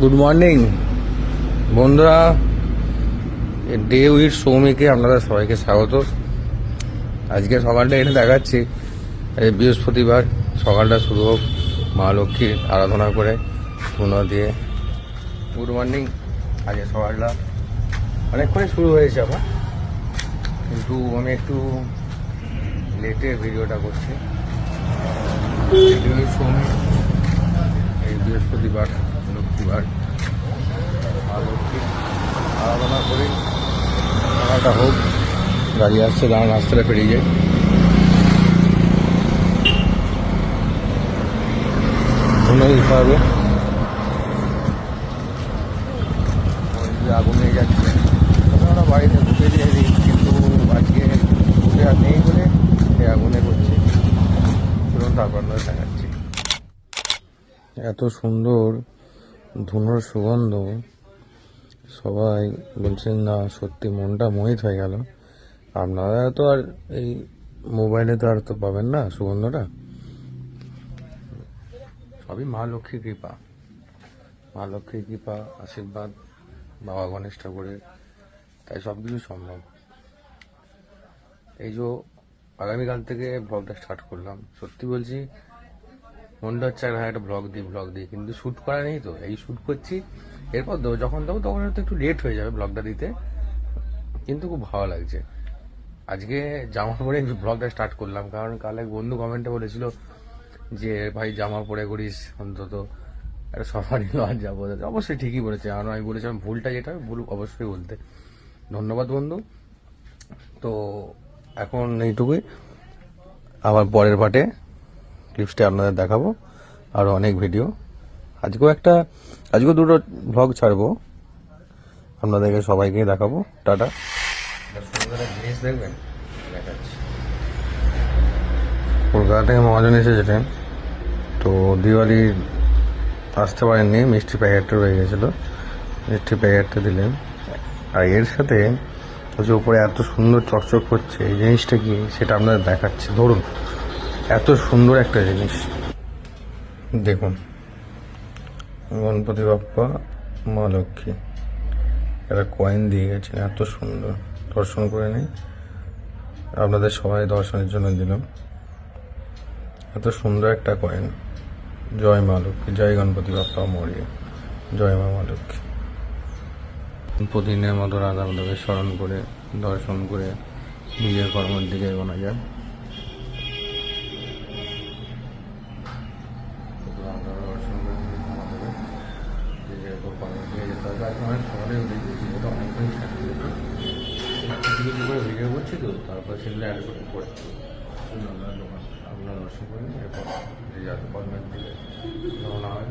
Good morning বন্ধুরা, day with সৌমিকে আপনাদের সবাইকে স্বাগত। আজকে সকালটা এনে দেখাচ্ছি, এই বৃহস্পতিবার সকালটা শুরু হোক মা লক্ষ্মীর আরাধনা করে ধুনো দিয়ে। Good morning. আজকে সকালটা অনেকক্ষণই শুরু হয়েছে আবার, কিন্তু আমি একটু লেটে ভিডিওটা করছি। সৌমিক এই বৃহস্পতিবার লক্ষ্মীবার মা লক্ষ্মী আরাধনা করি, সকালটা হোক। গাড়ি আসছে, দাঁড়ান রাস্তাটা পেরিয়ে যায়। ধুনো দিতে হবে, আগুন নিয়ে যাচ্ছে। আমরা বাড়িতে ঢুকে দিয়ে দিই, কিন্তু আজকে ঢুকে আর নেই বলে সে আগুনে করছে। চলুন তারপর নয় দেখাচ্ছি। এত সুন্দর ধুনোর সুগন্ধ, সবাই বলছেন না, সত্যি মনটা মোহিত হয়ে গেল। আপনারা তো আর এই মোবাইলে তো আর তো পাবেন না সুগন্ধটা, সবই মা লক্ষ্মীর কৃপা। মা লক্ষ্মীর কৃপা, আশীর্বাদ, বাবা গণেশ ঠাকুরের, তাই সব কিছু সম্ভব। এই যে আগামীকাল থেকে ব্লগটা স্টার্ট করলাম, সত্যি বলছি মনটা হচ্ছে একটা ব্লগ দিই, কিন্তু শ্যুট করা নেই। তো এই শ্যুট করছি, এরপর যখন দেবো তখন হয়তো একটু লেট হয়ে যাবে ব্লগটা দিতে, কিন্তু খুব ভালো লাগছে। আজকে জামা পরে ব্লগটা স্টার্ট করলাম, কারণ কাল এক বন্ধু কমেন্টে বলেছিল যে ভাই জামা পরে করিস অন্তত, একটা সবারই লজ্জা বোঝা। অবশ্যই ঠিকই বলেছে, কারণ আমি বলেছিলাম ভুলটা যেটা ভুল অবশ্যই বলতে। ধন্যবাদ বন্ধু। তো এখন এইটুকুই, আবার পরের পার্টে ক্লিপসটা আপনাদের দেখাবো, আরও অনেক ভিডিও। আজকেও দুটো ভ্লগ ছাড়বো, আপনাদেরকে সবাইকে দেখাবো। টাটা। জিনিস দেখবেন, দেখাচ্ছি। কলকাতা থেকে মহাজন এসেছিলেন, তো দিওয়ালি আসতে পারেননি, মিষ্টি প্যাকেটটা রয়ে গেছিলো, মিষ্টি প্যাকেটটা দিলেন। আর এর সাথে যে উপরে এত সুন্দর চকচক করছে, এই জিনিসটা কি সেটা আপনাদের দেখাচ্ছি। ধরুন, এত সুন্দর একটা জিনিস দেখুন, গণপতি বাপ্পা, মা লক্ষ্মী, একটা কয়েন দিয়ে গেছেন, এত সুন্দর। দর্শন করে নেই, আপনাদের সবাই দর্শনের জন্য দিলাম। এত সুন্দর একটা কয়েন। জয় মা লক্ষ্মী, জয় গণপতি বাপ্পা মরিয়া, জয় মা লক্ষ্মী। প্রতিদিনের মতো রাধাদেবকে স্মরণ করে দর্শন করে নিজের কর্মের দিকে এগোনো যায়। ভিডিও করছি তো, তারপর সেগুলো অ্যাড করে পড়ছি। আপনার দর্শন করেন, এরপর যে যাতে কর্মের দিকে রওনা হয়।